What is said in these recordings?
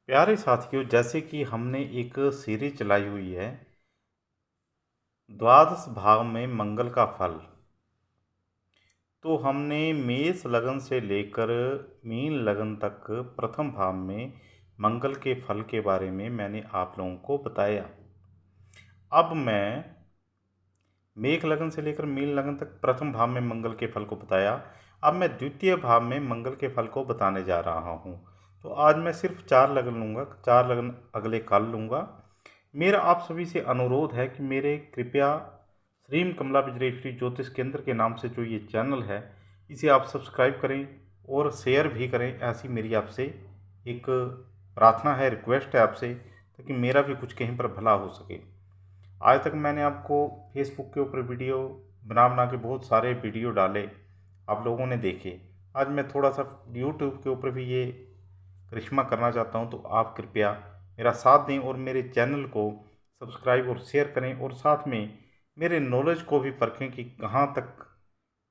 प्यारे साथियों, जैसे कि हमने एक सीरीज चलाई हुई है द्वादश भाव में मंगल का फल। तो हमने मेष लगन से लेकर मीन लगन तक प्रथम भाव में मंगल के फल के बारे में मैंने आप लोगों को बताया। अब मैं मेष लगन से लेकर मीन लगन तक प्रथम भाव में मंगल के फल को बताया। अब मैं द्वितीय भाव में मंगल के फल को बताने जा रहा हूँ। तो आज मैं सिर्फ 4 लगन लूँगा, 4 लगन अगले काल लूँगा। मेरा आप सभी से अनुरोध है कि मेरे कृपया श्रीम कमला विजय श्री ज्योतिष केंद्र के नाम से जो ये चैनल है, इसे आप सब्सक्राइब करें और शेयर भी करें। ऐसी मेरी आपसे एक प्रार्थना है, रिक्वेस्ट है आपसे, ताकि मेरा भी कुछ कहीं पर भला हो सके। आज तक मैंने आपको फेसबुक के ऊपर वीडियो बना बना के बहुत सारे वीडियो डाले, आप लोगों ने देखे। आज मैं थोड़ा सा यूट्यूब के ऊपर भी ये करिश्मा करना चाहता हूँ। तो आप कृपया मेरा साथ दें और मेरे चैनल को सब्सक्राइब और शेयर करें, और साथ में मेरे नॉलेज को भी परखें कि कहाँ तक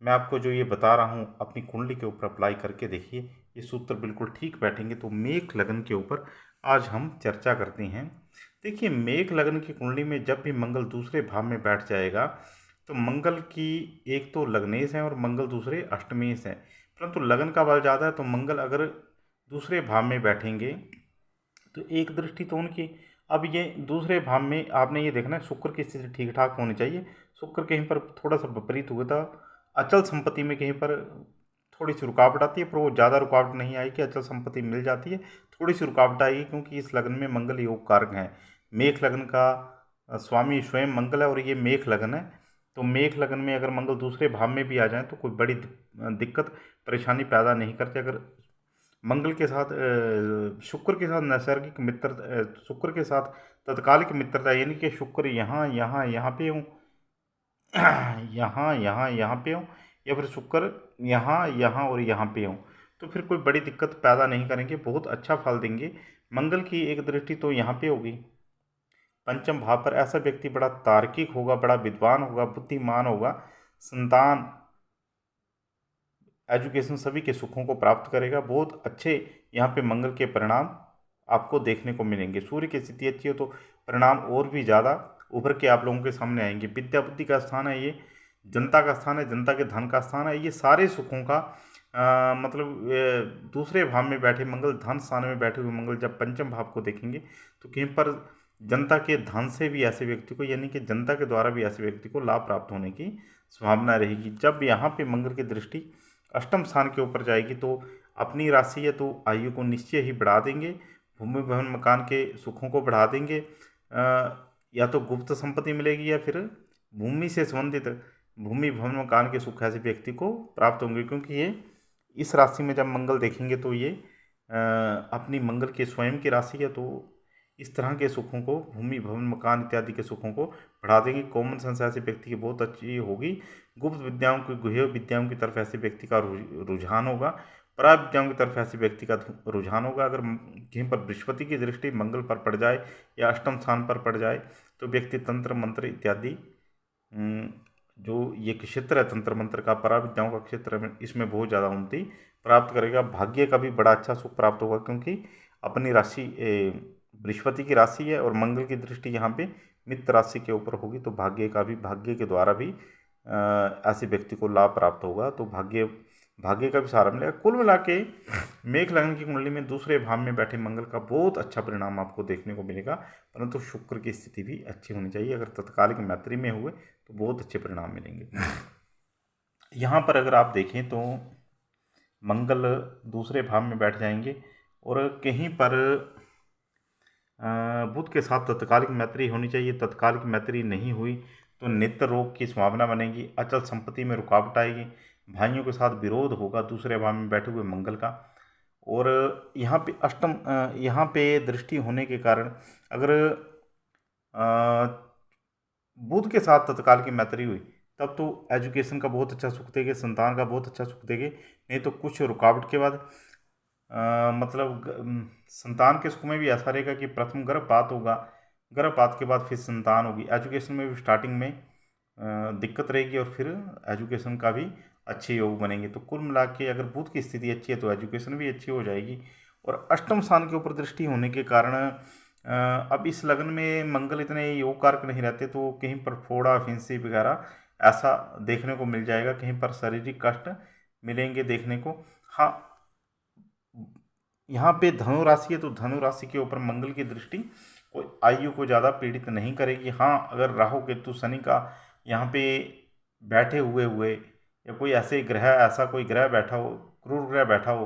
मैं आपको जो ये बता रहा हूँ अपनी कुंडली के ऊपर अप्लाई करके देखिए, ये सूत्र बिल्कुल ठीक बैठेंगे। तो मेष लगन के ऊपर आज हम चर्चा करते हैं। देखिए, मेष लगन की कुंडली में जब भी मंगल दूसरे भाव में बैठ जाएगा, तो मंगल की एक तो लग्नेश है और मंगल दूसरे अष्टमेश है। परंतु लगन का बल ज़्यादा है, तो मंगल अगर दूसरे भाव में बैठेंगे तो एक दृष्टि तो उनकी, अब ये दूसरे भाव में आपने ये देखना है, शुक्र की स्थिति ठीक ठाक होनी चाहिए। शुक्र कहीं पर थोड़ा सा विपरीत हुआ था, अचल संपत्ति में कहीं पर थोड़ी सी रुकावट आती है, पर वो ज़्यादा रुकावट नहीं आएगी, अचल संपत्ति मिल जाती है। थोड़ी सी रुकावट आएगी क्योंकि इस लगन में मंगल योग कारक है। मेष लगन का स्वामी स्वयं मंगल है और ये मेष लगन है। तो मेष लगन में अगर मंगल दूसरे भाव में भी आ जाए तो कोई बड़ी दिक्कत परेशानी पैदा नहीं करते। अगर मंगल के साथ शुक्र के साथ नैसर्गिक मित्र, शुक्र के साथ तत्कालिक मित्रता, यानी कि शुक्र यहाँ यहाँ यहाँ पे हूँ, यहाँ यहाँ यहाँ पे हूँ, या फिर शुक्र यहाँ यहाँ और यहाँ पे हूँ, तो फिर कोई बड़ी दिक्कत पैदा नहीं करेंगे, बहुत अच्छा फल देंगे। मंगल की एक दृष्टि तो यहाँ पे होगी पंचम भाव पर। ऐसा व्यक्ति बड़ा तार्किक होगा, बड़ा विद्वान होगा, बुद्धिमान होगा, संतान, एजुकेशन सभी के सुखों को प्राप्त करेगा। बहुत अच्छे यहाँ पे मंगल के परिणाम आपको देखने को मिलेंगे। सूर्य की स्थिति अच्छी हो तो परिणाम और भी ज़्यादा उभर के आप लोगों के सामने आएंगे। विद्या बुद्धि का स्थान है, ये जनता का स्थान है, जनता के धन का स्थान है। ये सारे सुखों का मतलब दूसरे भाव में बैठे मंगल, धन स्थान में बैठे हुए मंगल जब पंचम भाव को देखेंगे तो कहीं पर जनता के धन से भी ऐसे व्यक्ति को, यानी कि जनता के द्वारा भी ऐसे व्यक्ति को लाभ प्राप्त होने की संभावना रहेगी। जब यहाँ पे मंगल की दृष्टि अष्टम स्थान के ऊपर जाएगी तो अपनी राशि या तो आयु को निश्चय ही बढ़ा देंगे, भूमि भवन मकान के सुखों को बढ़ा देंगे, या तो गुप्त संपत्ति मिलेगी या फिर भूमि से संबंधित भूमि भवन मकान के सुख ऐसे व्यक्ति को प्राप्त होंगे। क्योंकि ये इस राशि में जब मंगल देखेंगे तो ये अपनी मंगल के स्वयं की राशि है, तो इस तरह के सुखों को, भूमि भवन मकान इत्यादि के सुखों को बढ़ा देंगे। कॉमन सेंस ऐसे व्यक्ति की बहुत अच्छी होगी। गुप्त विद्याओं की, गुह्य विद्याओं की तरफ ऐसे व्यक्ति का रुझान होगा। परा विद्याओं की तरफ ऐसे व्यक्ति का रुझान होगा। अगर कहीं पर बृहस्पति की दृष्टि मंगल पर पड़ जाए या अष्टम स्थान पर पड़ जाए तो व्यक्ति तंत्र मंत्र इत्यादि जो ये क्षेत्र है तंत्र मंत्र का, परा विद्याओं का क्षेत्र है, इसमें बहुत ज़्यादा उन्नति प्राप्त करेगा। भाग्य का भी बड़ा अच्छा सुख प्राप्त होगा, क्योंकि अपनी राशि बृहस्पति की राशि है और मंगल की दृष्टि यहाँ पे मित्र राशि के ऊपर होगी, तो भाग्य के द्वारा भी ऐसे व्यक्ति को लाभ प्राप्त होगा। तो भाग्य का भी सहारा मिलेगा। कुल मिला के मेष लगन की कुंडली में दूसरे भाव में बैठे मंगल का बहुत अच्छा परिणाम आपको देखने को मिलेगा। परंतु शुक्र की स्थिति भी अच्छी होनी चाहिए। अगर तत्कालिक मैत्री में हुए तो बहुत अच्छे परिणाम मिलेंगे। यहाँ पर अगर आप देखें तो मंगल दूसरे भाव में बैठ जाएंगे और कहीं पर बुध के साथ तत्कालिक मैत्री होनी चाहिए। तत्कालिक मैत्री नहीं हुई तो नेत्र रोग की संभावना बनेगी, अचल संपत्ति में रुकावट आएगी, भाइयों के साथ विरोध होगा दूसरे भाव में बैठे हुए मंगल का। और यहाँ पे दृष्टि होने के कारण अगर बुध के साथ तत्काल की मैत्री हुई तब तो एजुकेशन का बहुत अच्छा सुख देगी, संतान का बहुत अच्छा सुख देगी। नहीं तो कुछ रुकावट के बाद संतान के सुख में भी ऐसा रहेगा कि प्रथम गर्भपात होगा, गर्भपात के बाद फिर संतान होगी। एजुकेशन में भी स्टार्टिंग में दिक्कत रहेगी और फिर एजुकेशन का भी अच्छे योग बनेंगे। तो कुल मिला के अगर बुध की स्थिति अच्छी है तो एजुकेशन भी अच्छी हो जाएगी। और अष्टम स्थान के ऊपर दृष्टि होने के कारण अब इस लगन में मंगल इतने योग कारक नहीं रहते, तो कहीं पर फोड़ा फिंसी वगैरह ऐसा देखने को मिल जाएगा, कहीं पर शारीरिक कष्ट मिलेंगे देखने को। हाँ, यहाँ पे धनु राशि है तो धनु राशि के ऊपर मंगल की दृष्टि कोई आयु को ज़्यादा पीड़ित नहीं करेगी। हाँ, अगर राहु केतु शनि का यहाँ पे बैठे हुए हुए या कोई ऐसे ग्रह, ऐसा कोई ग्रह बैठा हो, क्रूर ग्रह बैठा हो,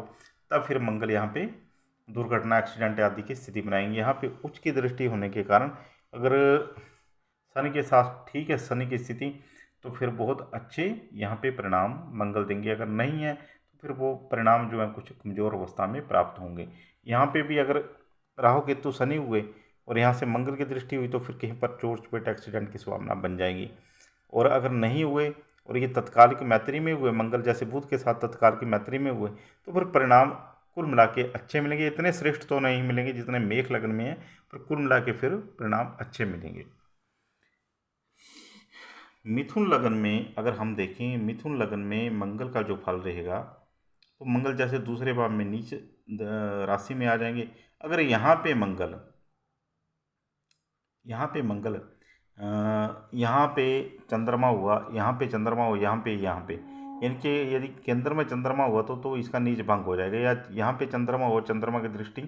तब फिर मंगल यहाँ पे दुर्घटना, एक्सीडेंट आदि की स्थिति बनाएंगे। यहाँ पे उच्च की दृष्टि होने के कारण अगर शनि के साथ ठीक है शनि की स्थिति, तो फिर बहुत अच्छे यहाँ पे परिणाम मंगल देंगे। अगर नहीं है तो फिर वो परिणाम जो है कुछ कमज़ोर अवस्था में प्राप्त होंगे। यहाँ पे भी अगर राहु केतु शनि हुए और यहाँ से मंगल की दृष्टि हुई, तो फिर कहीं पर चोट चपेट एक्सीडेंट की संभावना बन जाएगी। और अगर नहीं हुए और ये तत्काल की मैत्री में हुए, मंगल जैसे बुध के साथ तत्काल की मैत्री में हुए, तो फिर परिणाम कुल मिला के अच्छे मिलेंगे। इतने श्रेष्ठ तो नहीं मिलेंगे जितने मेष लग्न में है, पर कुल मिला के फिर परिणाम अच्छे मिलेंगे। मिथुन लगन में अगर हम देखें, मिथुन लगन में मंगल का जो फल रहेगा, तो मंगल जैसे दूसरे भाव में नीच राशि में आ जाएंगे। अगर यहाँ पे मंगल यहाँ पे चंद्रमा हुआ, यहाँ पे चंद्रमा हो, यहाँ पे इनके यदि केंद्र में चंद्रमा हुआ तो इसका नीच भंग हो जाएगा। या यहाँ पे चंद्रमा हो, चंद्रमा की दृष्टि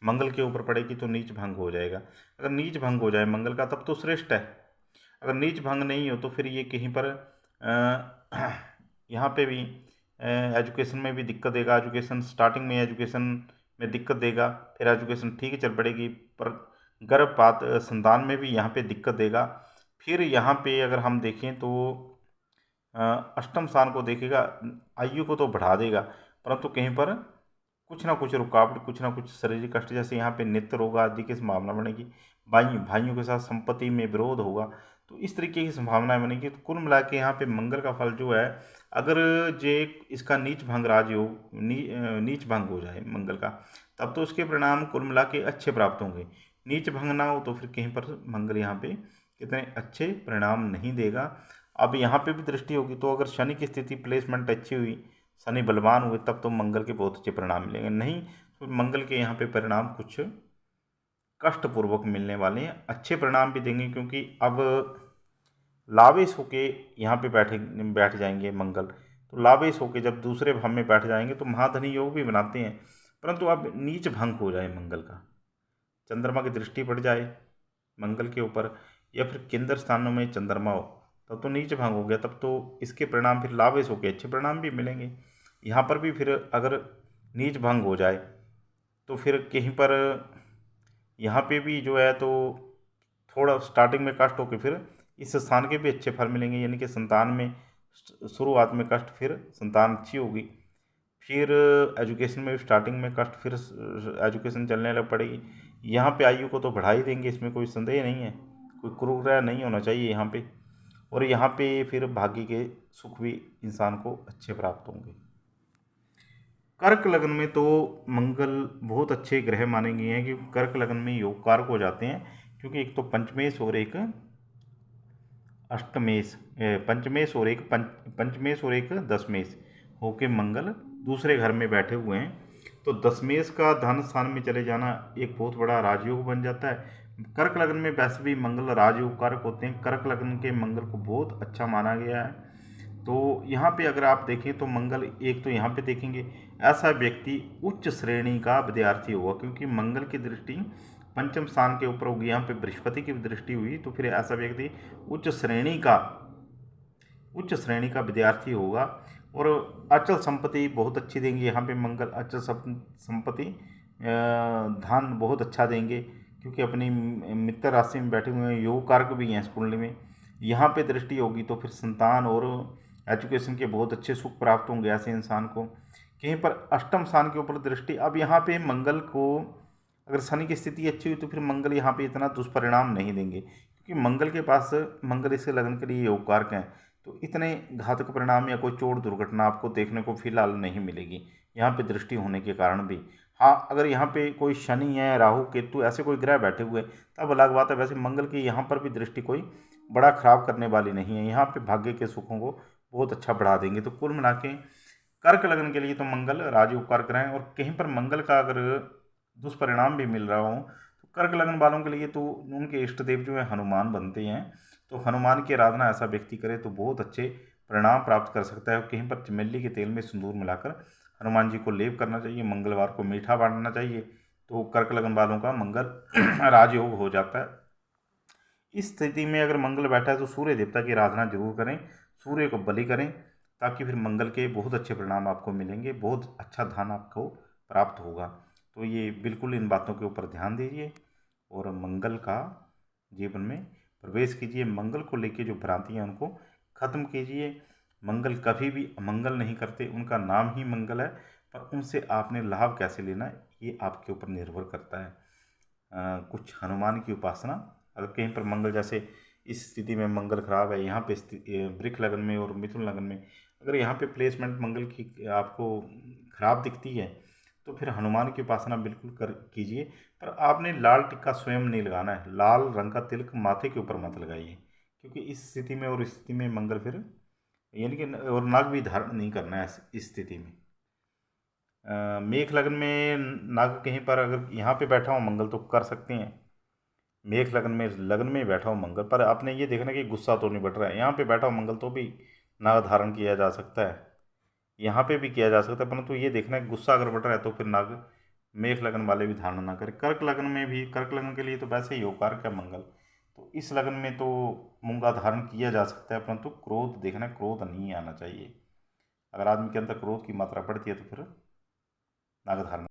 मंगल के ऊपर पड़ेगी तो नीच भंग हो जाएगा। अगर नीच भंग हो जाए मंगल का तब तो श्रेष्ठ है। अगर नीच भंग नहीं हो तो फिर ये कहीं पर यहाँ पे भी एजुकेशन में भी दिक्कत देगा। एजुकेशन स्टार्टिंग में एजुकेशन में दिक्कत देगा, फिर एजुकेशन ठीक चल पड़ेगी, पर गर्भपात संतान में भी यहाँ पे दिक्कत देगा। फिर यहाँ पे अगर हम देखें तो अष्टम स्थान को देखेगा, आयु को तो बढ़ा देगा, परंतु कहीं पर कुछ ना कुछ रुकावट, कुछ ना कुछ शारीरिक कष्ट, जैसे यहाँ पे नेत्र रोग आदि की संभावना बनेगी। भाइयों के साथ संपत्ति में विरोध होगा, तो इस तरीके की संभावनाएं बनेगी। तो कुल मिला के यहाँ पे मंगल का फल जो है, अगर जे इसका नीच भंग राजयोग नीच भंग हो जाए मंगल का, तब तो उसके परिणाम कुल मिला के अच्छे प्राप्त होंगे। नीच भंग ना हो तो फिर कहीं पर मंगल यहाँ पे इतने अच्छे परिणाम नहीं देगा। अब यहाँ पे भी दृष्टि होगी, तो अगर शनि की स्थिति प्लेसमेंट अच्छी हुई, शनि बलवान हुए, तब तो मंगल के बहुत अच्छे परिणाम मिलेंगे। नहीं तो मंगल के यहाँ पे परिणाम कुछ कष्टपूर्वक मिलने वाले हैं। अच्छे परिणाम भी देंगे, क्योंकि अब लावेश होके यहाँ पे बैठ जाएंगे मंगल। तो लावेश होके जब दूसरे भाव में बैठ जाएंगे तो महाधनी योग भी बनाते हैं, परंतु अब नीच भंग हो जाए मंगल का, चंद्रमा की दृष्टि पड़ जाए मंगल के ऊपर, या फिर केंद्र स्थानों में चंद्रमा हो, तब तो नीच भंग हो गया। तब तो इसके परिणाम फिर लावेश होके अच्छे परिणाम भी मिलेंगे। यहाँ पर भी फिर अगर नीच भंग हो जाए तो फिर कहीं पर यहाँ पे भी जो है तो थोड़ा स्टार्टिंग में कष्ट होकर फिर इस स्थान के भी अच्छे फल मिलेंगे। यानी कि संतान में शुरुआत में कष्ट, फिर संतान अच्छी होगी, फिर एजुकेशन में भी स्टार्टिंग में कष्ट, फिर एजुकेशन चलने लग पड़ेगी। यहाँ पे आयु को तो बढ़ा ही देंगे, इसमें कोई संदेह नहीं है, कोई क्रूर ग्रह नहीं होना चाहिए यहाँ पे। और यहाँ पे फिर भाग्य के सुख भी इंसान को अच्छे प्राप्त होंगे। कर्क लग्न में तो मंगल बहुत अच्छे ग्रह माने गए हैं, क्योंकि कर्क लग्न में योग कारक हो जाते हैं, क्योंकि एक तो पंचमेश और एक अष्टमेश, पंचमेश और एक दशमेश होके मंगल दूसरे घर में बैठे हुए हैं। तो दशमेश का धन स्थान में चले जाना एक बहुत बड़ा राजयोग बन जाता है। कर्क लग्न में वैसे भी मंगल राजयोग कारक होते हैं, कर्क लग्न के मंगल को बहुत अच्छा माना गया है। तो यहाँ पे अगर आप देखें तो मंगल, एक तो यहाँ पे देखेंगे ऐसा व्यक्ति उच्च श्रेणी का विद्यार्थी होगा, क्योंकि मंगल की दृष्टि पंचम स्थान के ऊपर होगी, यहाँ पे बृहस्पति की दृष्टि हुई, तो फिर ऐसा व्यक्ति उच्च श्रेणी का विद्यार्थी होगा। और अचल संपत्ति बहुत अच्छी देंगे यहाँ पे मंगल, अचल संपत्ति धन बहुत अच्छा देंगे, क्योंकि अपनी मित्र राशि में बैठे हुए हैं, योग कारक भी हैं इस कुंडली में। यहाँ पे दृष्टि होगी तो फिर संतान और एजुकेशन के बहुत अच्छे सुख प्राप्त होंगे ऐसे इंसान को। कहीं पर अष्टम स्थान के ऊपर दृष्टि, अब यहाँ पे मंगल को अगर शनि की स्थिति अच्छी हुई तो फिर मंगल यहाँ पे इतना दुष्परिणाम नहीं देंगे, क्योंकि मंगल के पास, मंगल इसके लगन के लिए योग कारक हैं, तो इतने घातक परिणाम या कोई चोट दुर्घटना आपको देखने को फिलहाल नहीं मिलेगी यहाँ पे दृष्टि होने के कारण भी। हाँ, अगर यहाँ पे कोई शनि है, राहु केतु ऐसे कोई ग्रह बैठे हुए तब अलग बात है। वैसे मंगल की यहाँ पर भी दृष्टि कोई बड़ा खराब करने वाली नहीं है, यहाँ पे भाग्य के सुखों को बहुत अच्छा बढ़ा देंगे। तो कुल मिला के कर्क लगन के लिए तो मंगल राजयोग कारक ग्रह है। और कहीं पर मंगल का अगर दुष्परिणाम भी मिल रहा हो, तो कर्क लगन वालों के लिए तो उनके इष्ट देव जो है हनुमान बनते हैं। तो हनुमान की आराधना ऐसा व्यक्ति करे तो बहुत अच्छे परिणाम प्राप्त कर सकता है। कहीं पर चमेली के तेल में सिंदूर मिलाकर हनुमान जी को लेप करना चाहिए। मंगलवार को मीठा बांटना चाहिए, तो कर्क लगन वालों का मंगल राजयोग हो जाता है। इस स्थिति में अगर मंगल बैठा है तो सूर्य देवता की आराधना जरूर करें, सूर्य को बलि करें, ताकि फिर मंगल के बहुत अच्छे परिणाम आपको मिलेंगे, बहुत अच्छा धन आपको प्राप्त होगा। तो ये बिल्कुल इन बातों के ऊपर ध्यान दीजिए और मंगल का जीवन में प्रवेश कीजिए। मंगल को लेके जो भ्रांतियाँ उनको खत्म कीजिए। मंगल कभी भी अमंगल नहीं करते, उनका नाम ही मंगल है, पर उनसे आपने लाभ कैसे लेना है ये आपके ऊपर निर्भर करता है। कुछ हनुमान की उपासना, अगर कहीं पर मंगल जैसे इस स्थिति में मंगल खराब है, यहाँ पे वृक लगन में और मिथुन लगन में अगर यहाँ पे प्लेसमेंट मंगल की आपको खराब दिखती है, तो फिर हनुमान की उपासना बिल्कुल कर कीजिए। पर आपने लाल टिक्का स्वयं नहीं लगाना है, लाल रंग का तिलक माथे के ऊपर मत लगाइए, क्योंकि इस स्थिति में और इस स्थिति में मंगल फिर यानी कि और नाग भी धारण नहीं करना है इस स्थिति में। मेष लगन में नाग कहीं पर अगर यहाँ पे बैठा हो मंगल तो कर सकते हैं। मेष लगन में बैठा हो मंगल, पर आपने ये देखना कि गुस्सा तो नहीं बढ़ रहा है। यहाँ पे बैठा हो मंगल तो भी नाग धारण किया जा सकता है, यहाँ पे भी किया जा सकता है, परंतु ये देखना है कि गुस्सा अगर बढ़ रहा है तो फिर नाग मेष लगन वाले भी धारण ना करें। कर्क लगन में भी, कर्क लगन के लिए तो वैसे ही योग है मंगल, तो इस लगन में तो मूंगा धारण किया जा सकता है, परंतु क्रोध देखना, क्रोध नहीं आना चाहिए। अगर आदमी के अंदर क्रोध की मात्रा बढ़ती है तो फिर नाग धारण